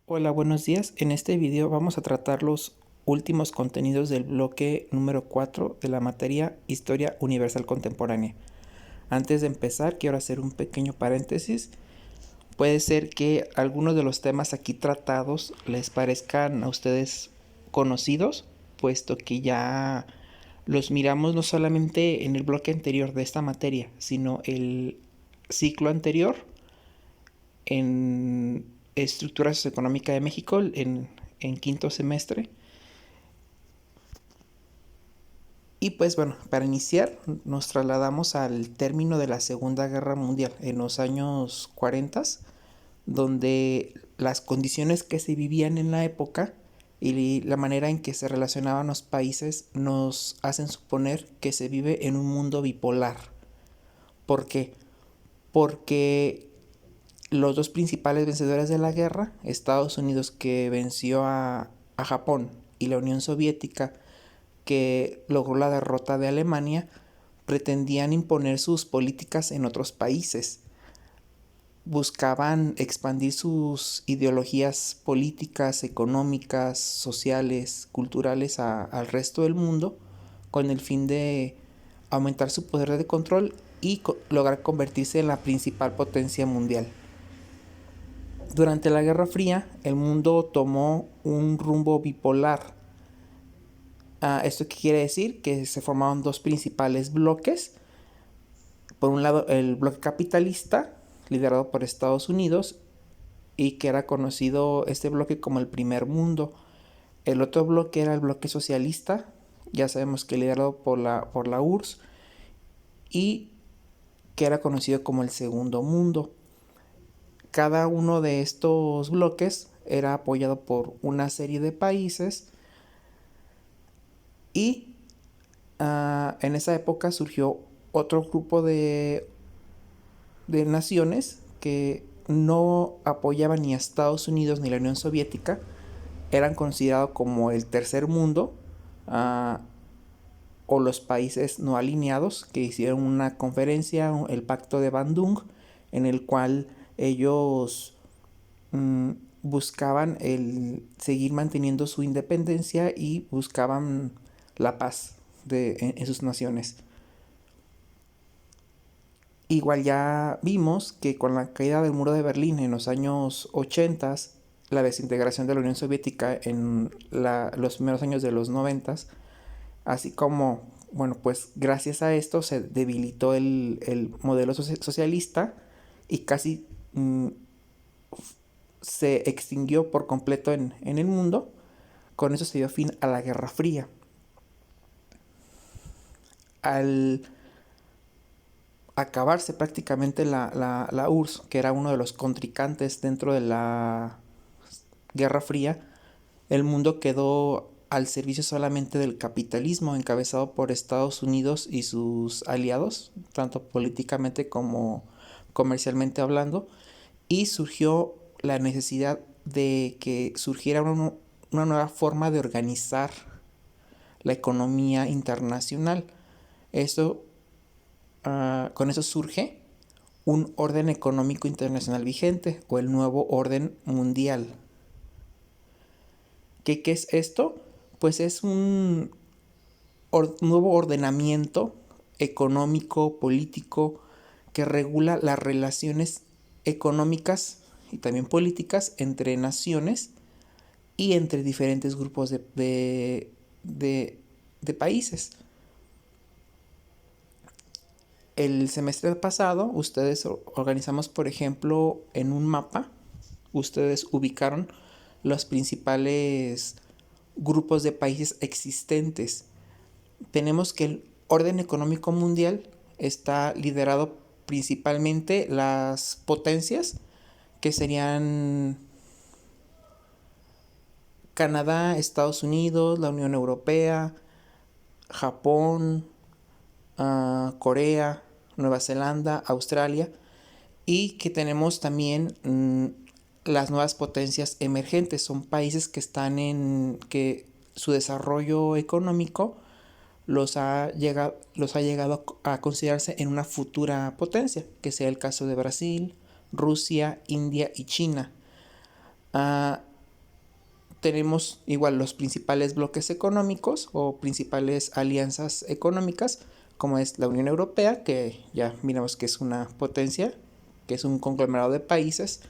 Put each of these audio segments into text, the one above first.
Hola, buenos días. En este video vamos a tratar los últimos contenidos del bloque número 4 de la materia Historia Universal Contemporánea. Antes de empezar, quiero hacer un pequeño paréntesis. Puede ser que algunos de los temas aquí tratados les parezcan a ustedes conocidos, puesto que ya los miramos no solamente en el bloque anterior de esta materia, sino el ciclo anterior en estructura socioeconómica de México en quinto semestre. Y pues bueno, para iniciar nos trasladamos al término de la Segunda Guerra Mundial en los años 40, donde las condiciones que se vivían en la época y la manera en que se relacionaban los países nos hacen suponer que se vive en un mundo bipolar. ¿Por qué? Porque los dos principales vencedores de la guerra, Estados Unidos, que venció a Japón, y la Unión Soviética, que logró la derrota de Alemania, pretendían imponer sus políticas en otros países. Buscaban expandir sus ideologías políticas, económicas, sociales, culturales al resto del mundo, con el fin de aumentar su poder de control y lograr convertirse en la principal potencia mundial. Durante la Guerra Fría, el mundo tomó un rumbo bipolar. ¿Esto qué quiere decir? Que se formaron dos principales bloques. Por un lado, el bloque capitalista, liderado por Estados Unidos, y que era conocido este bloque como el primer mundo. El otro bloque era el bloque socialista, ya sabemos que liderado por la URSS, y que era conocido como el segundo mundo. Cada uno de estos bloques era apoyado por una serie de países y en esa época surgió otro grupo de naciones que no apoyaban ni a Estados Unidos ni a la Unión Soviética. Eran considerados como el tercer mundo, uh, o los países no alineados, que hicieron una conferencia, el Pacto de Bandung, en el cual ellos buscaban seguir manteniendo su independencia y buscaban la paz en sus naciones. Igual ya vimos que con la caída del muro de Berlín en los años 80, la desintegración de la Unión Soviética en los primeros años de los 90, así como, bueno, pues gracias a esto se debilitó el modelo socialista y casi se extinguió por completo en el mundo. Con eso se dio fin a la Guerra Fría. Al acabarse prácticamente la URSS, que era uno de los contrincantes dentro de la Guerra Fría, el mundo quedó al servicio solamente del capitalismo, encabezado por Estados Unidos y sus aliados, tanto políticamente como comercialmente hablando, y surgió la necesidad de que surgiera una nueva forma de organizar la economía internacional. Esto, con eso surge un orden económico internacional vigente, o el nuevo orden mundial. ¿Qué es esto? Pues es un nuevo ordenamiento económico, político, que regula las relaciones económicas y también políticas entre naciones y entre diferentes grupos de países. El semestre pasado ustedes organizamos, por ejemplo, en un mapa, ustedes ubicaron los principales grupos de países existentes. Tenemos que el orden económico mundial está liderado principalmente las potencias, que serían Canadá, Estados Unidos, la Unión Europea, Japón, Corea, Nueva Zelanda, Australia, y que tenemos también las nuevas potencias emergentes. Son países que están que su desarrollo económico los ha llegado a considerarse en una futura potencia, que sea el caso de Brasil, Rusia, India y China. tenemos igual los principales bloques económicos o principales alianzas económicas, como es la Unión Europea, que ya miramos que es una potencia, que es un conglomerado de países.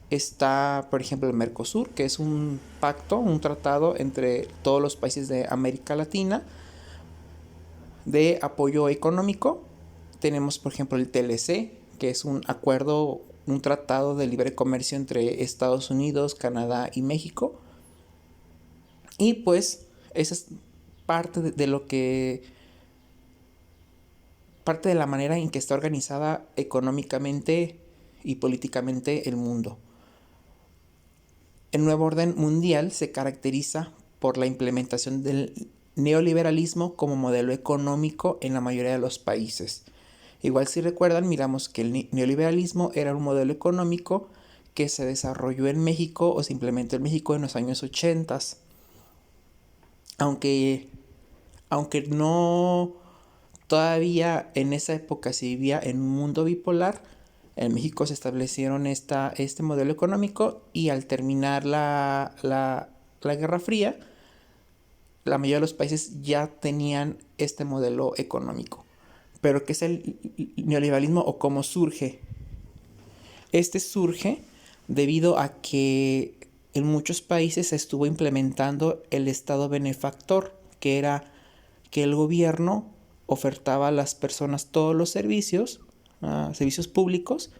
Está, por ejemplo, el Mercosur, que es un pacto, un tratado entre todos los países de América Latina de apoyo económico. Tenemos, por ejemplo, el TLC, que es un acuerdo, un tratado de libre comercio entre Estados Unidos, Canadá y México. Y pues esa es parte de lo que, parte de la manera en que está organizada económicamente y políticamente el mundo. El nuevo orden mundial se caracteriza por la implementación del neoliberalismo como modelo económico en la mayoría de los países. Igual, si recuerdan, miramos que el neoliberalismo era un modelo económico que se desarrolló en México o se implementó en México en los años 80. Aunque no todavía en esa época se vivía en un mundo bipolar, en México se establecieron este modelo económico, y al terminar la Guerra Fría, la mayoría de los países ya tenían este modelo económico. Pero ¿qué es el neoliberalismo o cómo surge? Este surge debido a que en muchos países se estuvo implementando el Estado benefactor, que era que el gobierno ofertaba a las personas todos los servicios, servicios públicos,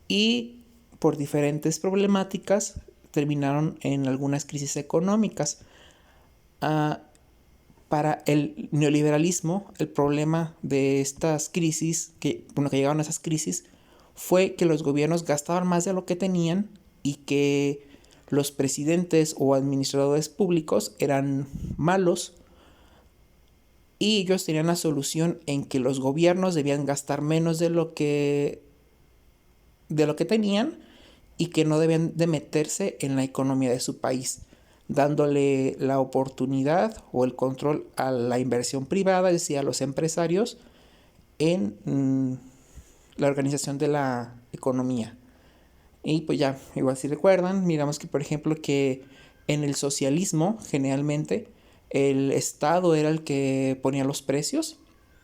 y por diferentes problemáticas terminaron en algunas crisis económicas. Para el neoliberalismo, el problema de estas crisis, que llegaron a esas crisis, fue que los gobiernos gastaban más de lo que tenían y que los presidentes o administradores públicos eran malos, y ellos tenían la solución en que los gobiernos debían gastar menos de lo que tenían, y que no debían de meterse en la economía de su país, dándole la oportunidad o el control a la inversión privada, es decir, a los empresarios, en la organización de la economía. Y pues ya, igual si recuerdan, miramos que por ejemplo que en el socialismo generalmente el Estado era el que ponía los precios.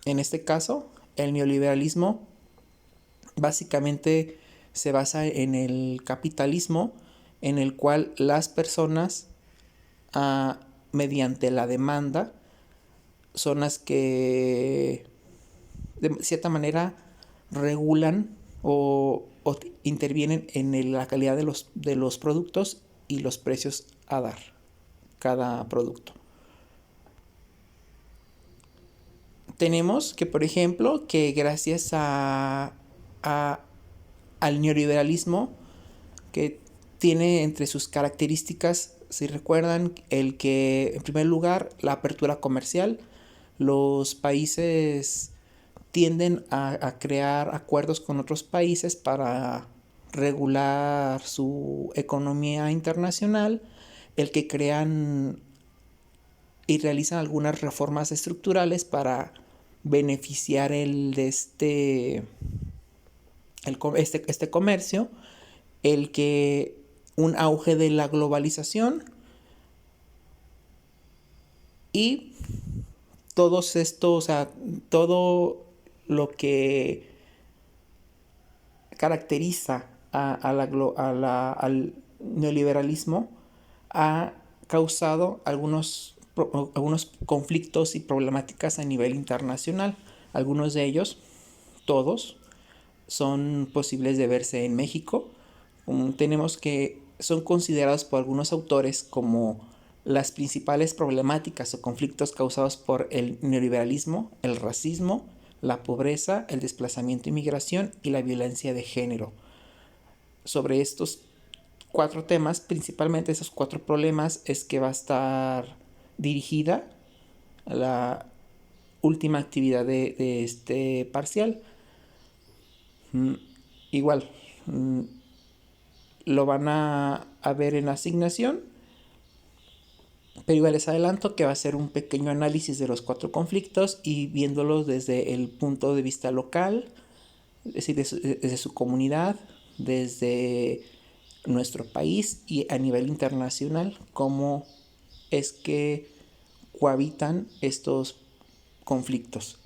En este caso, el neoliberalismo básicamente se basa en el capitalismo, en el cual las personas, mediante la demanda, son las que de cierta manera regulan o intervienen en la calidad de los productos y los precios a dar cada producto. Tenemos que, por ejemplo, que gracias al neoliberalismo, que tiene entre sus características, si recuerdan, el que, en primer lugar, la apertura comercial. Los países tienden a crear acuerdos con otros países para regular su economía internacional, el que crean y realizan algunas reformas estructurales para beneficiar este comercio, el que un auge de la globalización, y todos estos, o sea, todo lo que caracteriza al neoliberalismo ha causado algunos conflictos y problemáticas a nivel internacional. Algunos de ellos, todos, son posibles de verse en México. Tenemos que son considerados por algunos autores como las principales problemáticas o conflictos causados por el neoliberalismo: el racismo, la pobreza, el desplazamiento y migración, y la violencia de género. Sobre estos 4 temas, principalmente esos 4 problemas, es que va a estar dirigida la última actividad de este parcial. Igual, lo van a ver en la asignación, pero igual les adelanto que va a ser un pequeño análisis de los 4 conflictos y viéndolos desde el punto de vista local, es decir, desde su comunidad, desde nuestro país y a nivel internacional, cómo es que cohabitan estos conflictos.